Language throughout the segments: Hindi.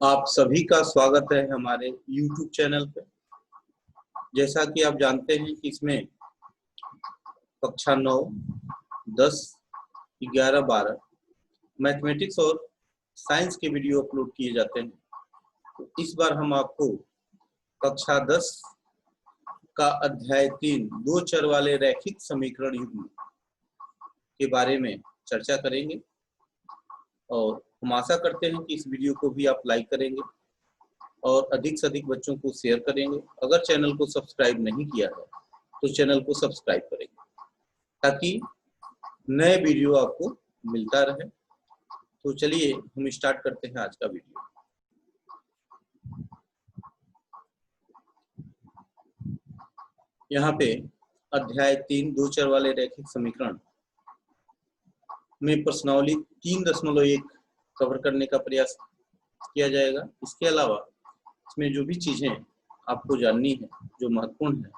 आप सभी का स्वागत है हमारे YouTube चैनल पे। जैसा कि आप जानते हैं कि इसमें कक्षा 9, 10, 11, 12 मैथमेटिक्स और साइंस के वीडियो अपलोड किए जाते हैं। तो इस बार हम आपको कक्षा 10 का अध्याय 3 दो चर वाले रैखिक समीकरण युग्म के बारे में चर्चा करेंगे और हम आशा करते हैं कि इस वीडियो को भी आप लाइक करेंगे और अधिक से अधिक बच्चों को शेयर करेंगे। अगर चैनल को सब्सक्राइब नहीं किया है तो चैनल को सब्सक्राइब करेंगे ताकि नए वीडियो आपको मिलता रहे। तो चलिए हम स्टार्ट करते हैं आज का वीडियो। यहाँ पे अध्याय 3 दो चर वाले रैखिक समीकरण में प्रश्नावली 3.1 कवर करने का प्रयास किया जाएगा। इसके अलावा इसमें जो भी चीजें आपको जाननी है, जो महत्वपूर्ण है,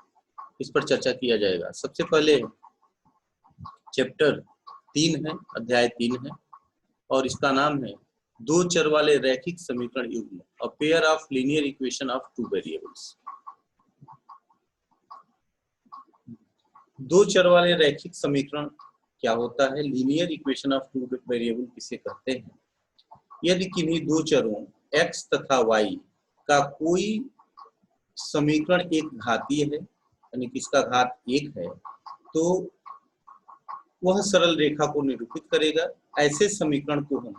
इस पर चर्चा किया जाएगा। सबसे पहले चैप्टर 3 है, अध्याय 3 है और इसका नाम है दो चर वाले रैखिक समीकरण युग्म, a pair of linear equation of two variables. दो चर वाले रैखिक समीकरण क्या होता है? Linear equation of two variable किसे कहते हैं? यदि किन्हीं दो चरों x तथा y का कोई समीकरण एक घातीय है, यानी कि इसका घात 1 है, तो वह सरल रेखा को निरूपित करेगा। ऐसे समीकरण को हम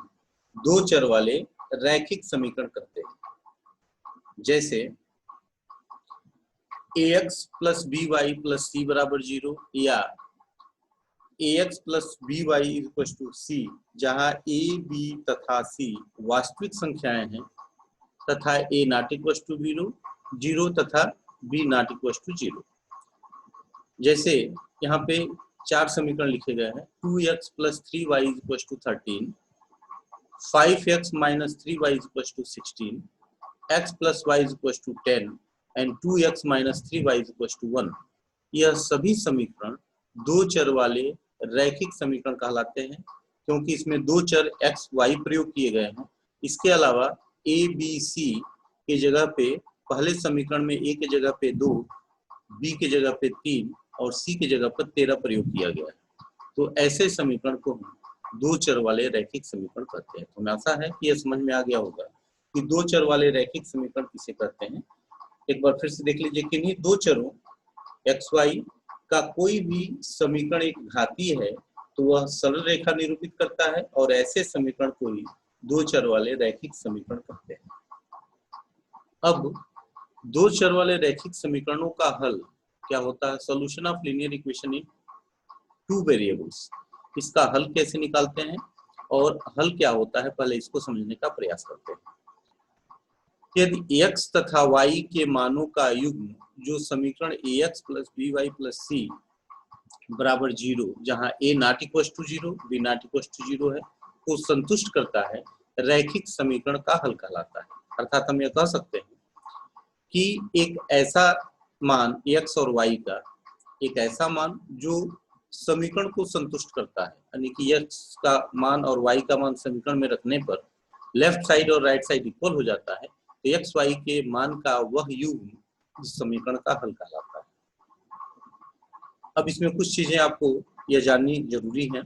दो चर वाले रैखिक समीकरण कहते हैं। जैसे ax plus by plus c बराबर 0 या ax plus by equal to c, जहाँ a, b तथा c वास्तविक संख्याएं हैं तथा a नॉट इक्वल टू 0 तथा b नॉट इक्वल टू 0। जैसे यहाँ पे चार समीकरण लिखे गए हैं। 2x plus 3y equal to 13, 5x minus 3y equal to 16, x plus y equal to 10 and 2x minus 3y equal to 1। यह सभी समीकरण दो चर वाले रैखिक समीकरण कहलाते हैं, क्योंकि इसमें दो चर x, y प्रयोग किए गए हैं। इसके अलावा a, b, c के जगह पे पहले समीकरण में a के जगह पे 2, b के जगह पे 3 और c के जगह पर 13 प्रयोग किया गया है। तो ऐसे समीकरण को हम दो चर वाले रैखिक समीकरण कहते हैं। तो हमें आशा है कि यह समझ में आ गया होगा कि दो चर वाले रैखिक समीकरण किसे कहते हैं। एक बार फिर से देख लीजिए, किन्हीं दो चरों एक्स वाई का कोई भी समीकरण एक घातीय है तो वह सरल रेखा निरूपित करता है और ऐसे समीकरण को ही दो चर वाले रैखिक समीकरण कहते हैं। अब दो चर वाले रैखिक समीकरणों का हल क्या होता है? Solution of linear equation in two variables. इसका हल कैसे निकालते हैं और हल क्या होता है, पहले इसको समझने का प्रयास करते हैं। यदि x तथा y के मानों का युग्म जो समीकरण ax plus by plus c बराबर 0, जहां a not equal to 0, b not equal to 0 है, को संतुष्ट करता है, रैखिक समीकरण का हल कहलाता है। अर्थात हम यह कह सकते हैं कि एक ऐसा मान x और y का, एक ऐसा मान जो समीकरण को संतुष्ट करता है, यानी कि x का मान और y का मान समीकरण में रखने पर लेफ्ट साइड और राइट साइड इक्वल हो जाता है, तो एक्स वाई के मान का वह युग्म इस समीकरण का हल कहलाता है। अब इसमें कुछ चीजें आपको यह जाननी जरूरी है।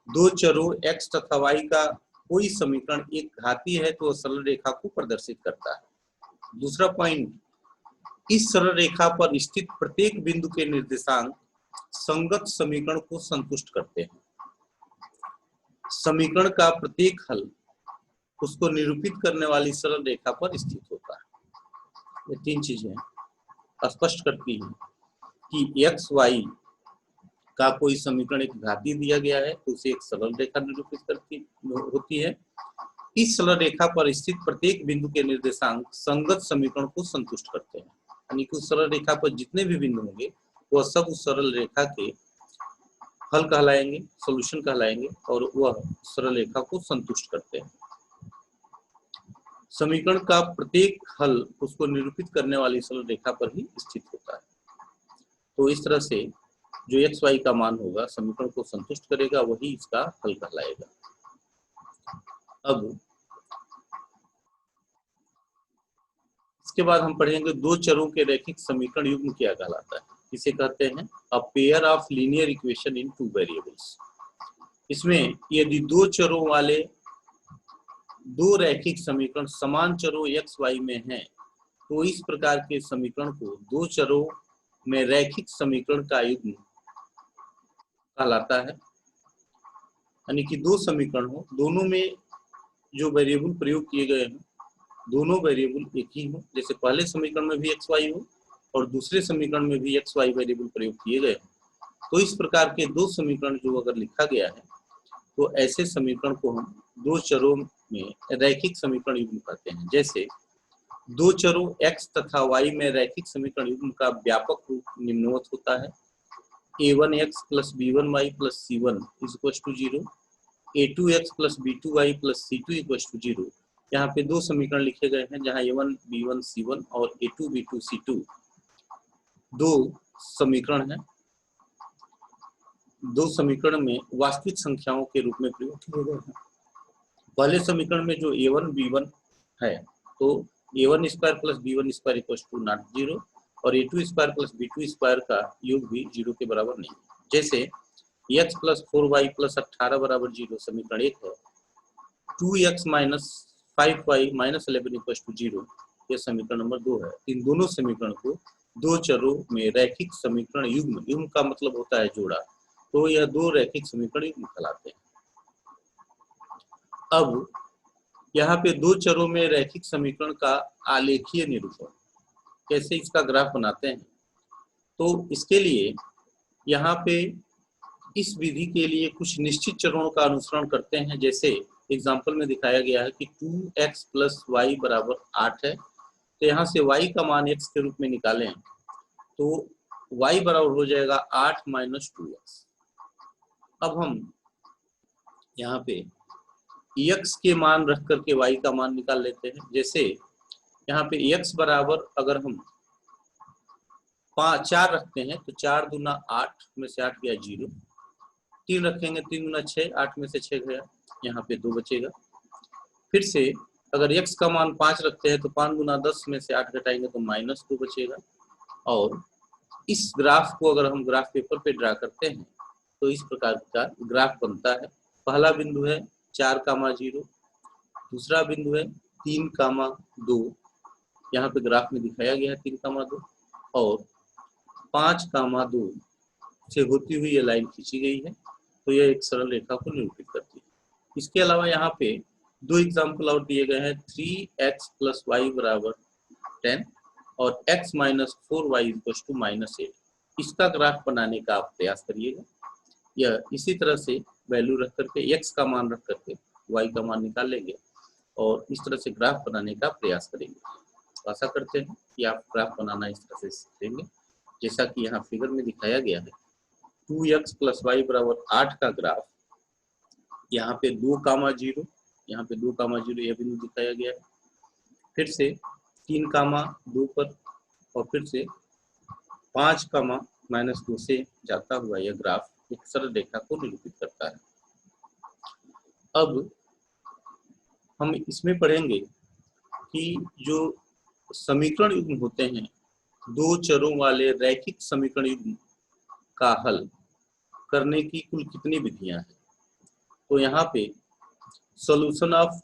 दो चरों x तथा y का कोई समीकरण एक घातीय है तो वह सरल रेखा को प्रदर्शित करता है। दूसरा पॉइंट, इस सरल रेखा पर स्थित प्रत्येक बिंदु के निर्देशांक संगत समीकरण को संतुष्ट करते हैं। समीकरण का प्रत्येक हल उसको निरूपित करने वाली सरल रेखा पर स्थित होता है। ये तीन चीजें स्पष्ट करती हैं कि एक्स वाई का कोई समीकरण एक घातीय दिया गया है तो उसे एक सरल रेखा निरूपित करती होती है। इस सरल रेखा पर स्थित प्रत्येक बिंदु के निर्देशांक संगत समीकरण को संतुष्ट करते हैं, यानी कि उस सरल रेखा पर जितने भी बिंदु होंगे वह सब उस सरल रेखा के हल कहलाएंगे, सॉल्यूशन कहलाएंगे और वह सरल रेखा को संतुष्ट करते हैं। समीकरण का प्रत्येक हल उसको निरूपित करने वाली सरल रेखा पर ही स्थित होता है। तो इस तरह से जो एक्स वाई का मान होगा समीकरण को संतुष्ट करेगा, वही इसका हल कहलाएगा। अब इसके बाद हम पढ़ेंगे दो चरों के रैखिक समीकरण युग्म क्या कहलाता है। इसे कहते हैं a pair of linear equation in two variables. इसमें यदि दो चरों वाले दो रैखिक समीकरण समान चरों x y में हैं तो इस प्रकार के समीकरण को दो चरों में रैखिक समीकरण का युग्म कहलाता है। यानी कि दो समीकरण हो, दोनों में जो वेरिएबल प्रयोग किए गए हैं दोनों वेरिएबल एक ही हो, जैसे पहले समीकरण में भी एक्स वाई हो और दूसरे समीकरण में भी एक्स वाई वेरिएबल प्रयोग किए गए हैं, तो इस प्रकार के दो समीकरण जो अगर लिखा गया है तो ऐसे समीकरण को हम दो चरों में रैखिक समीकरण युग्म कहते हैं। जैसे दो चरों x तथा y में रैखिक समीकरण युग्म का व्यापक रूप निम्नवत होता है। a1x plus b1y plus c1 is equal to 0, a2x plus b2y plus c2 equal to 0। यहाँ पे दो समीकरण लिखे गए हैं जहाँ a1 b1 c1 और a2 b2 c2 दो समीकरण हैं। दो समीकरण में वास्तविक संख्याओं के रूप में प्रयोग किए गए हैं। पहले समीकरण में जो a1 b1 है तो a1 square plus b1 square equal to not 0 और a2 square plus b2 square का योग भी 0 के बराबर नहीं। जैसे x प्लस 4y प्लस 18 बराबर 0 समीकरण 1 है, 2x minus 5y minus 11 equal to 0 यह समीकरण नंबर 2 है। इन दोनों समीकरण को दो चरों में रैखिक समीकरण युग्म, युग्म का मतलब होता है जोड़ा, तो यह दो रैखिक समीकरण युग्म कहलाते हैं। अब यहाँ पे दो चरों में रैखिक समीकरण का आलेखीय निरूपण कैसे, इसका ग्राफ बनाते हैं, तो इसके लिए यहाँ पे इस विधि के लिए कुछ निश्चित चरणों का अनुसरण करते हैं। जैसे एग्जाम्पल में दिखाया गया है कि 2x प्लस वाई बराबर 8 है, तो यहाँ से y का मान x के रूप में निकालें तो y बराबर हो जाएगा 8 माइनस 2x। अब हम यहाँ पे x के मान रख करके y का मान निकाल लेते हैं। जैसे यहाँ पे x बराबर अगर हम 4 रखते हैं तो 4 दूना 8 में से 8 गया 0, 3 रखेंगे 3 दूना 6, 8 में से 6 गया, यहाँ पे 2 बचेगा। फिर से अगर x का मान 5 रखते हैं तो 5 दूना 10 में से 8 घटाएंगे तो माइनस 2 बचेगा। और इस ग्राफ को अगर हम ग्राफ पेपर पे ड्रा करते हैं तो इस प्रकार का ग्राफ बनता है। पहला बिंदु है 4,0, दूसरा बिंदु है 3,2, यहाँ पे ग्राफ में दिखाया गया है 3,2, और 5,2 से होती हुई ये लाइन खींची गई है, तो यह एक सरल रेखा को निरूपित करती है। इसके अलावा यहाँ पे दो एग्जाम्पल और दिए गए हैं, 3x प्लस वाई बराबर 10 और x minus 4y equal to minus 8। इसका ग्राफ बनाने का आप प्रयास करिएगा। यह इसी तरह से वैल्यू रख करके x का मान रख करके y का मान निकाल लेंगे और इस तरह से ग्राफ बनाने का प्रयास करेंगे। तो आशा करते हैं कि आप ग्राफ बनाना इस तरह से सीखेंगे जैसा कि यहाँ फिगर में दिखाया गया है। 2x प्लस वाई बराबर 8 का ग्राफ यहाँ पे 2,0, यहाँ पे 2,0 यह बिंदु दिखाया गया है। फिर से 3,2 पर और फिर से 5,-2 से जाता हुआ यह ग्राफ एक सरल रेखा को निरूपित करता है। अब हम इसमें पढ़ेंगे कि जो समीकरण युग्म होते हैं, दो चरों वाले रैखिक समीकरण युग्म का हल करने की कुल कितनी विधियां हैं। तो यहाँ पे solution of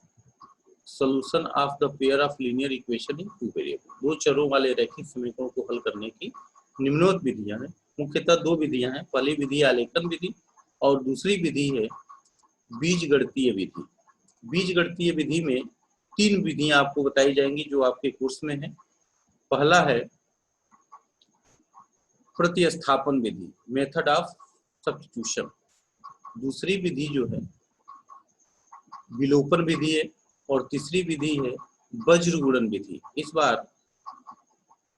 the pair of linear equation in two variable, दो चरों वाले रैखिक समीकरणों को हल करने की निम्नवत विधियां हैं। मुख्यतः दो विधियां हैं, पहली विधि आलेखन विधि और दूसरी विधि है बीजगणितीय विधि। बीजगणितीय विधि में तीन विधियां आपको बताई जाएंगी जो आपके कोर्स में है। पहला है प्रतिस्थापन विधि, मेथड ऑफ सब्स्टिट्यूशन। दूसरी विधि जो है विलोपन विधि है और तीसरी विधि है वज्र गुणन विधि। इस बार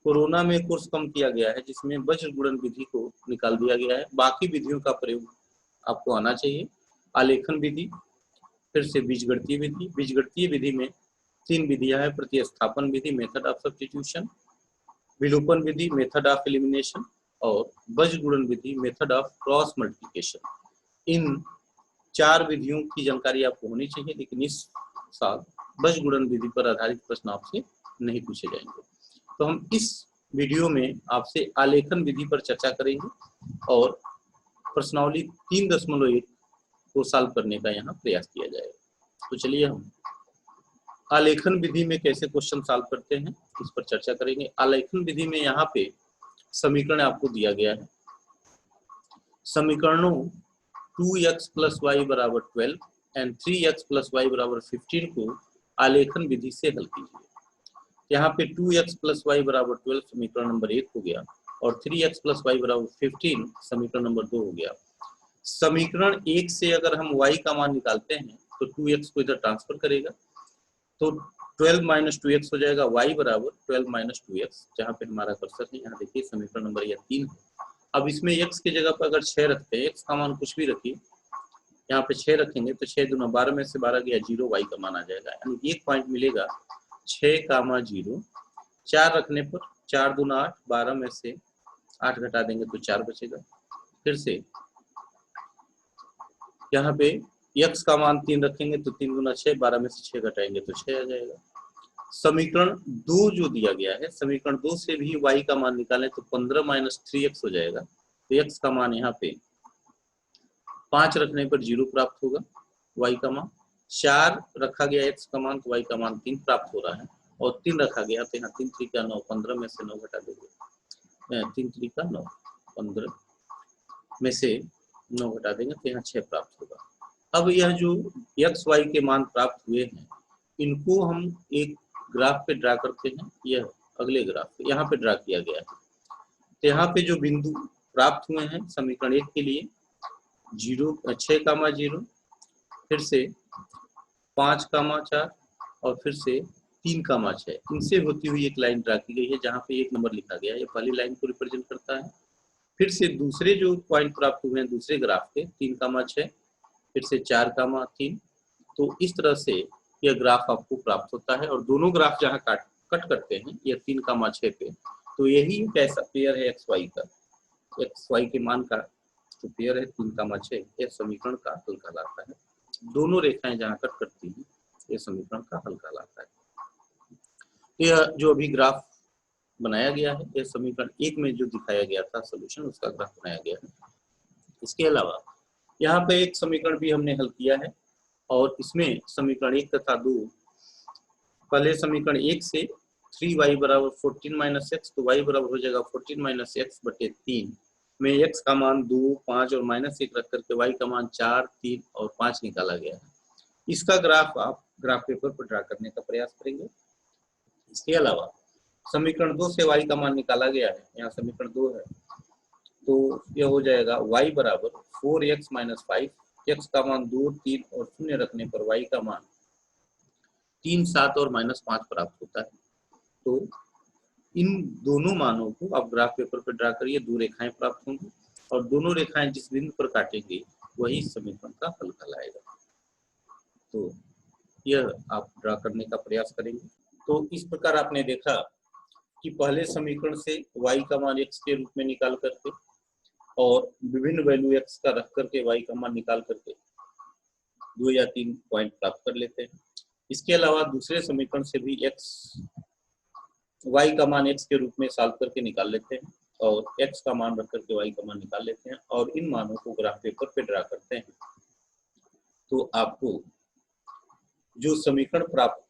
कोरोना में कोर्स कम किया गया है जिसमें वज्र गुणन विधि को निकाल दिया गया है। बाकी विधियों का प्रयोग आपको आना चाहिए। आलेखन विधि, फिर से बीजगणितीय विधि। बीजगणितीय विधि में तीन विधियां हैं, प्रतिस्थापन विधि मेथड ऑफ सब्स्टिट्यूशन, विलोपन विधि मेथड ऑफ एलिमिनेशन और वज्र गुणन विधि मेथड ऑफ क्रॉस मल्टीप्लिकेशन। इन चार विधियों की जानकारी आपको होनी चाहिए, लेकिन इस साल वज्र गुणन विधि पर आधारित प्रश्न आपसे नहीं पूछे जाएंगे। तो हम इस वीडियो में आपसे आलेखन विधि पर चर्चा करेंगे और प्रश्नावली 3.1 को सॉल्व करने का यहाँ प्रयास किया जाएगा। तो चलिए हम आलेखन विधि में कैसे क्वेश्चन सॉल्व करते हैं इस पर चर्चा करेंगे। आलेखन विधि में यहाँ पे समीकरण आपको दिया गया है। समीकरणों 2x + y = 12 and 3x + y = 15 को आलेखन विधि से हल कीजिए। यहाँ पे 2x + y = 12 समीकरण नंबर 1 हो गया और 3x + y = 15 समीकरण नंबर 2 हो गया। समीकरण 1 से अगर हम y का मान निकालते हैं तो 2x को इधर ट्रांसफर करेगा तो 12 - 2x हो जाएगा। y = 12 - 2x, जहाँ पे हमारा कर्सर है यहाँ देखिए समीकरण नंबर यह 3 है। अब इसमें x की जगह पर अगर 6 रखते हैं, x का मान कुछ भी रखिए, यहाँ पे 6 रखेंगे तो 6 दूना 12 में से 12 गया 0, y का मान आ जाएगा। यानी एक पॉइंट मिलेगा 6, 0। 4 रखने पर 4 दूना 8, 12 में से 8 घटा देंगे तो 4 बचेगा। फिर से यहाँ पे x का मान 3 रखेंगे तो 3 दूना 6, 12 में से 6 घटाएंगे तो 6 आ जाएगा। समीकरण 2 जो दिया गया है, समीकरण 2 से भी y का मान निकालें तो 15 - 3x हो जाएगा। तो x का मान यहाँ पे 5 रखने पर 0 प्राप्त होगा, y का मान 4 रखा गया x का मान तो y का मान 3 प्राप्त हो रहा है और 3 रखा गया तो यहाँ 3 3 का 9, 15 में से 9 घटा देंगे, 3 3 का 9, 15 में से 9 घटा देंगे तो यहाँ 6 प्राप्त होगा। अब यह जो x y के मान प्राप्त हुए हैं इनको हम एक ग्राफ पे ड्रा करते हैं। यह अगले ग्राफ पे यहाँ पे ड्रा किया गया है। तो यहाँ पे जो बिंदु प्राप्त हुए हैं समीकरण 1 के लिए 6, 0, फिर से 5, 4 और फिर से 3, 6, इनसे होती हुई एक लाइन ड्रा की गई है जहाँ पे 1 नंबर लिखा गया है। ये पहली लाइन को रिप्रेजेंट करता है। फिर से दूसरे जो पॉइंट प्राप्त हुए हैं दूसरे ग्राफ के 3, 6, फिर से 4, 3, तो इस तरह से यह ग्राफ आपको प्राप्त होता है। और दोनों ग्राफ जहाँ कट करते हैं यह 3, 6 पे, तो यही कैसा पेयर है एक्स वाई का, एक्स वाई के मान का जो पेयर है 3, 6, यह समीकरण का हल कहलाता है। दोनों रेखाएं जहाँ कट करती हैं यह समीकरण का हल कहलाता है। यह जो अभी ग्राफ बनाया गया है यह समीकरण 1 में जो दिखाया गया था सोल्यूशन उसका ग्राफ बनाया गया है। इसके अलावा यहाँ पे एक समीकरण भी हमने हल किया है और इसमें समीकरण 1 तथा 2, पहले समीकरण 1 से 3y = 14 - x, तो y बराबर हो जाएगा 14 - x/3 में x का मान 2, 5 और -1 रख करके y का मान 4, 3 और 5 निकाला गया है। इसका ग्राफ आप ग्राफ पेपर पर ड्रा करने का प्रयास करेंगे। इसके अलावा समीकरण 2 से y का मान निकाला गया है, यहाँ समीकरण 2 है, तो यह हो जाएगा y = 4x - 5, x का मान 2, 3 और 0 रखने पर y का मान 3, 7 और -5 प्राप्त होता है। तो इन दोनों मानों को आप ग्राफ पेपर पर ड्रा करिए, 2 रेखाएं प्राप्त होंगी और दोनों रेखाएं जिस बिंदु पर काटेंगे वही समीकरण का हल कहलाएगा। तो यह आप ड्रा करने का प्रयास करेंगे। तो इस प्रकार आपने देखा कि पहले समीकरण से y का मान x के रूप में निकाल करके और विभिन्न वैल्यू x का रख करके y का मान निकाल करके 2 या 3 पॉइंट प्राप्त कर लेते हैं। इसके अलावा दूसरे समीकरण से भी y का मान x के रूप में सॉल्व करके निकाल लेते हैं और x का मान रख करके y का मान निकाल लेते हैं और इन मानों को ग्राफ पेपर पे ड्रा करते हैं। तो आपको जो समीकरण प्राप्त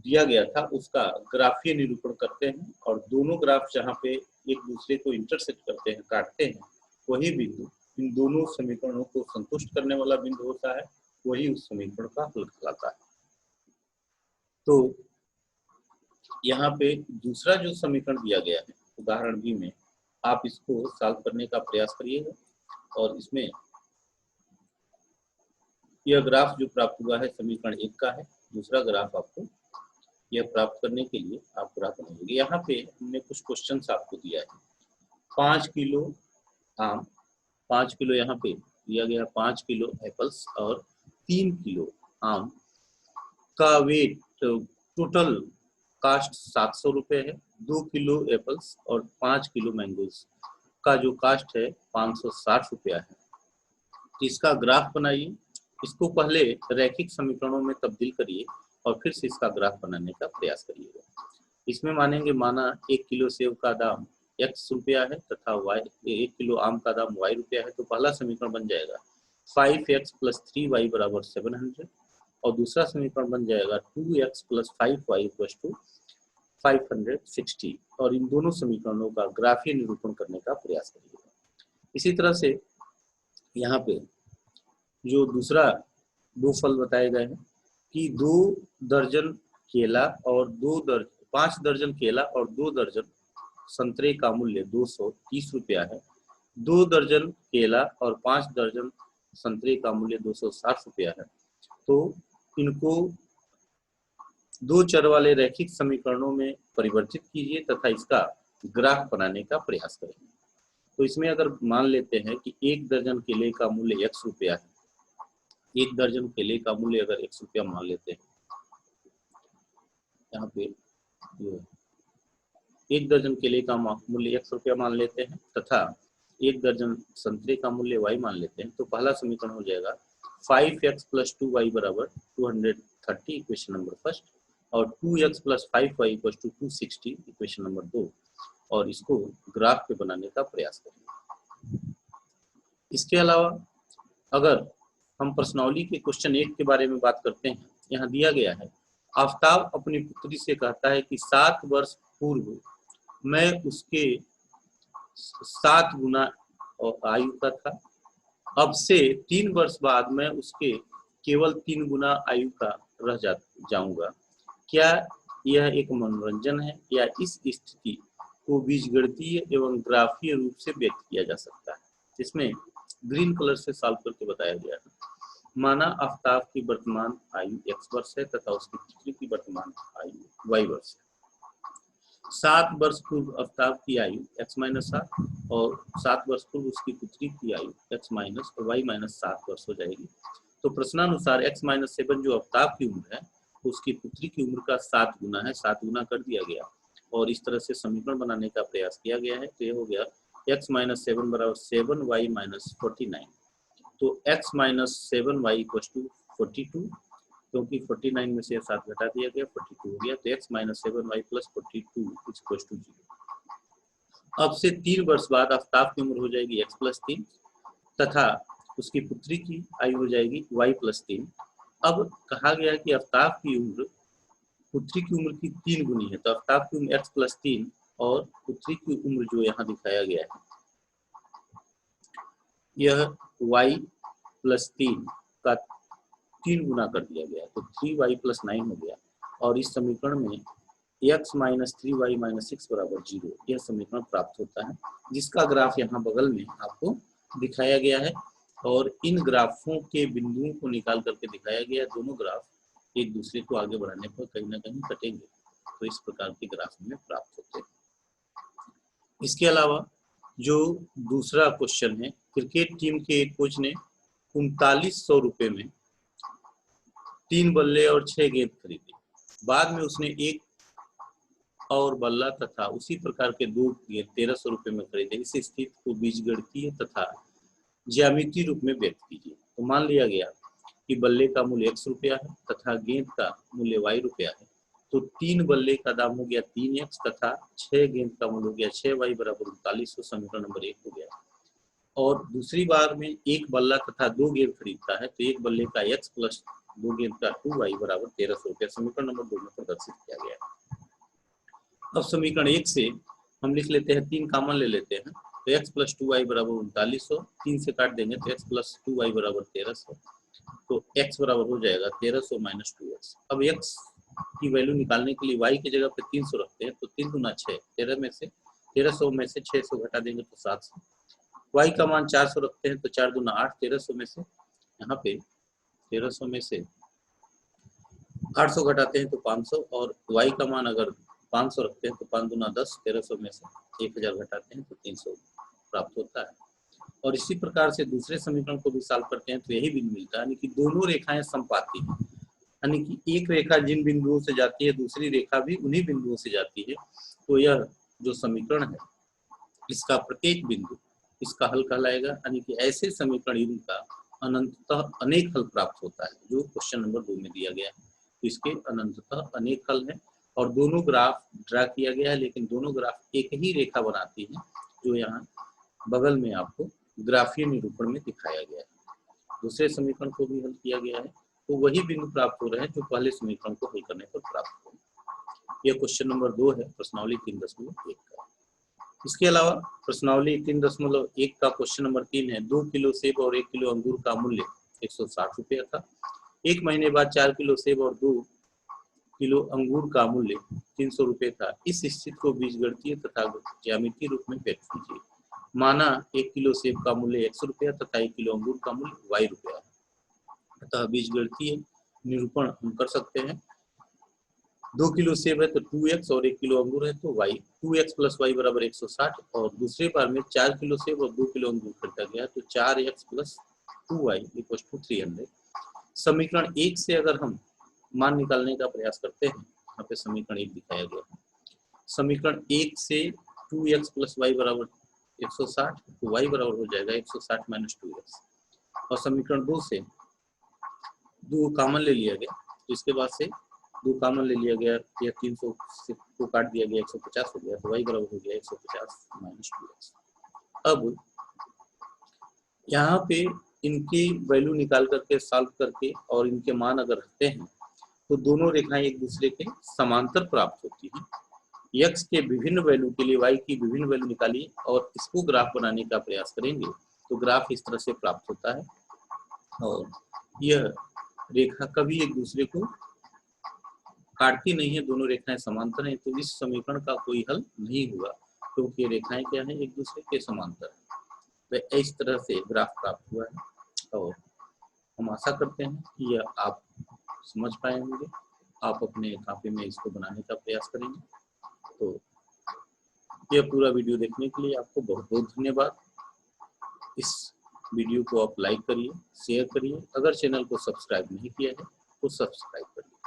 दिया गया था उसका ग्राफीय निरूपण करते हैं और दोनों ग्राफ जहाँ पे एक दूसरे को इंटरसेक्ट करते हैं, काटते हैं, वही बिंदु इन दोनों समीकरणों को संतुष्ट करने वाला बिंदु होता है, वही उस समीकरण का हल कहलाता है। तो यहाँ पे दूसरा जो समीकरण दिया गया है उदाहरण बी में, आप इसको सॉल्व करने का प्रयास करिएगा और इसमें यह ग्राफ जो प्राप्त हुआ है समीकरण 1 का है। दूसरा ग्राफ आपको यह प्राप्त करने के लिए आप ग्राफ बनाएंगे। यहाँ पे हमने कुछ क्वेश्चंस आपको दिया है। 5 किलो आम, 5 किलो यहाँ पे दिया गया, 5 किलो एप्पल्स और 3 किलो आम का वेट टोटल कास्ट 700 रुपये है। 2 किलो एप्पल्स और 5 किलो मैंगोज का जो कास्ट है 560 रुपया है। इसका ग्राफ बनाइए, इसको पहले रैखिक समीकरणों में तब्दील करिए और फिर से इसका ग्राफ बनाने का प्रयास करिएगा। इसमें मानेंगे माना 1 किलो सेब का दाम x रुपया है तथा 1 किलो आम का दाम y रुपया है, तो पहला समीकरण बन जाएगा 5x + 3y = 700 और दूसरा समीकरण बन जाएगा 2x + 5y = 560 और इन दोनों समीकरणों का ग्राफीय निरूपण करने का प्रयास करिएगा। इसी तरह से यहाँ पे जो दूसरा 2 फल बताए गए हैं कि 5 दर्जन केला और 2 दर्जन संतरे का मूल्य 230 रुपया है। 2 दर्जन केला और 5 दर्जन संतरे का मूल्य 260 रुपया है। तो इनको 2 चर वाले रैखिक समीकरणों में परिवर्तित कीजिए तथा इसका ग्राफ बनाने का प्रयास करेंगे। तो इसमें अगर मान लेते हैं कि 1 दर्जन केले का मूल्य x रुपया है, 1 दर्जन केले का मूल्य अगर x रुपया मान लेते हैं, यहाँ पे 1 दर्जन केले का मूल्य x रुपया मान लेते हैं तथा 1 दर्जन संतरे का मूल्य y मान लेते हैं, तो पहला समीकरण हो जाएगा 5x + 2y = 230 equation number first और 2x + 5y = 260 इक्वेशन नंबर 2 और इसको ग्राफ पे बनाने का प्रयास करेंगे। इसके अलावा अगर हम प्रश्नावली के क्वेश्चन 8 के बारे में बात करते हैं, यहाँ दिया गया है आफताब अपनी पुत्री से कहता है कि 7 वर्ष पूर्व मैं उसके 7 गुना आयु का था, अब से 3 वर्ष बाद मैं उसके केवल 3 गुना आयु का रह जाऊंगा। क्या यह एक मनोरंजन है या इस स्थिति को बीजगणितीय एवं ग्राफीय रूप से व्यक्त किया जा सकता है? इसमें ग्रीन कलर से सॉल्व करके बताया गया है। माना आफताब की वर्तमान आयु x वर्ष है तथा उसकी पुत्री की वर्तमान आयु y वर्ष है। 7 वर्ष पूर्व आफताब की आयु x-7 और 7 वर्ष पूर्व उसकी पुत्री की आयु x- और y-7 वर्ष हो जाएगी। तो प्रश्नानुसार x-7 जो आफताब की उम्र है उसकी पुत्री की उम्र का 7 गुना है, 7 गुना कर दिया गया और इस तरह से समीकरण बनाने का प्रयास किया गया है। तो ये हो गया x-7 = 7y-49। तो x-7y = 42 क्योंकि 49 में से 7 घटा दिया गया 42 हो गया, तो x-7y + 42 = 0। अब से 3 वर्ष बाद आफताब की उम्र हो जाएगी x+3 तथा उसकी पुत्री की आयु हो जाएगी y+3। अब कहा गया कि आफताब की उम्र पुत्री की उम्र की 3 गुनी है, तो आफताब की उम्र x+3 और पुत्री की उम्र जो यहाँ दिखाया गया है यह y+3 का 3 गुना कर दिया गया, तो 3y + 9 हो गया और इस समीकरण में x - 3y - 6 = 0 यह समीकरण प्राप्त होता है, जिसका ग्राफ यहाँ बगल में आपको दिखाया गया है और इन ग्राफों के बिंदुओं को निकाल करके दिखाया गया है। दोनों ग्राफ एक दूसरे को आगे बढ़ाने पर कहीं ना कहीं कटेंगे, तो इस प्रकार के ग्राफ में प्राप्त होते हैं। इसके अलावा जो दूसरा क्वेश्चन है, क्रिकेट टीम के एक कोच ने 3900 रुपये में 3 बल्ले और 6 गेंद खरीदे। बाद में उसने एक और बल्ला तथा उसी प्रकार के 2 गेंद 1300 रुपये में खरीदे। इस स्थिति को बीजगणितीय तथा ज्यामितीय रूप में व्यक्त कीजिए। तो मान लिया गया कि बल्ले का मूल्य x रुपया है तथा गेंद का मूल्य y रुपया है, तो 3 बल्ले का दाम हो गया 3x तथा 6 गेंद का मूल्य हो गया 6y = 3900, समीकरण नंबर 1 हो गया। और दूसरी बार में एक बल्ला तथा 2 गेंद खरीदता है, तो एक बल्ले का x + 2 गेंद का 2y = 1300 रुपया, समीकरण नंबर 2 में प्रदर्शित किया गया है। अब समीकरण 1 से हम लिख लेते हैं, 3 कॉमन ले लेते हैं, तो x + 2y = 3900, 3 से काट देंगे तो x + 2y = 1300, तो x बराबर हो जाएगा 1300 - 2x। अब x की वैल्यू निकालने के लिए y की जगह पे 300 रखते हैं, तो 3 गुना 6, 1300 में से 600 घटा देंगे तो 700। y का मान 400 रखते हैं, तो 4 गुना 8, 1300 में से यहाँ पे 1300 में से 800 घटाते हैं तो 500 और y का मान अगर 500 रखते हैं तो 5 गुना 10, 1300 में से 1000 घटाते हैं तो 300 प्राप्त होता है। और इसी प्रकार से दूसरे समीकरण को भी सॉल्व करते हैं तो यही बिंदु मिलता है, यानी कि दोनों रेखाएं समपाती हैं, यानी कि एक रेखा जिन बिंदुओं से जाती है दूसरी रेखा भी उन्हीं बिंदुओं से जाती है। तो यह जो समीकरण है इसका प्रत्येक बिंदु इसका हल कहलाएगा, यानी कि ऐसे समीकरण इनका अनंततः अनेक हल प्राप्त होता है, जो क्वेश्चन नंबर 2 में दिया गया है। तो इसके अनंततः अनेक हल है और दोनों ग्राफ ड्रा किया गया है, लेकिन दोनों ग्राफ एक ही रेखा बनाती है, जो यहाँ बगल में आपको ग्राफीय निरूपण में दिखाया गया है। दूसरे समीकरण को भी हल किया गया है, तो वही बिंदु प्राप्त हो रहे हैं जो पहले समीकरण को हल करने पर प्राप्त हो। यह क्वेश्चन नंबर 2 है प्रश्नावली 3.1 का। इसके अलावा प्रश्नावली 3.1 का क्वेश्चन नंबर 3 है। 2 किलो सेब और 1 किलो अंगूर का मूल्य 160 रुपया था। 1 महीने बाद 4 किलो सेब और 2 किलो अंगूर का मूल्य 300 रुपये था। इस स्थिति को बीजगणितीय तथा ज्यामितीय रूप में व्यक्त कीजिए। माना 1 किलो सेब का मूल्य 100 रुपया तथा 1 किलो अंगूर का मूल्य y रुपया है। अतः बीजगणितीय निरूपण हम कर सकते हैं। 2 किलो सेब है तो 2x और 1 किलो अंगूर है तो y, 2x प्लस y बराबर 160, और दूसरे बार में 4 किलो सेब और 2 किलो अंगूर खरीदा गया तो 4x plus 2y equal to 300। समीकरण 1 से अगर हम मान निकालने का प्रयास करते हैं, यहाँ पे समीकरण 1 दिखाया गया है। समीकरण 1 से 2x प्लस y बराबर 160 तो y बराबर हो जाएगा 160 माइनस 2x, और समीकरण 2 से 2 कॉमन ले लिया गया तो इसके बाद से 2 कॉमन ले लिया गया, यह 300 से को काट दिया गया 150 हो गया तो y बराबर हो गया 150 माइनस 2x। अब यहाँ पे इनकी वैल्यू निकाल करके सॉल्व करके और इनके मान अगर रखते हैं तो दोनों रेखाएं एक दूसरे के समांतर प्राप्त होती हैं। x के विभिन्न वैल्यू के लिए y की विभिन्न वैल्यू निकालिए और इसको ग्राफ बनाने का प्रयास करेंगे तो ग्राफ इस तरह से प्राप्त होता है, और यह रेखा कभी एक दूसरे को काटती नहीं है, दोनों रेखाएं समांतर हैं, तो इस समीकरण का कोई हल नहीं हुआ क्योंकि रेखाएं क्या है, एक दूसरे के समांतर है। तो इस तरह से ग्राफ प्राप्त हुआ है, और हम आशा करते हैं कि यह आप समझ पाए होंगे। आप अपने कॉपी में इसको बनाने का प्रयास करेंगे। तो यह पूरा वीडियो देखने के लिए आपको बहुत बहुत धन्यवाद। इस वीडियो को आप लाइक करिए, शेयर करिए। अगर चैनल को सब्सक्राइब नहीं किया है तो सब्सक्राइब करिए,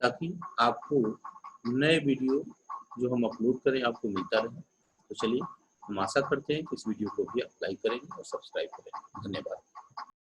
ताकि आपको नए वीडियो जो हम अपलोड करें आपको मिलता रहे। तो चलिए, हम आशा करते हैं कि इस वीडियो को भी आप लाइक करेंगे और सब्सक्राइब करेंगे। धन्यवाद।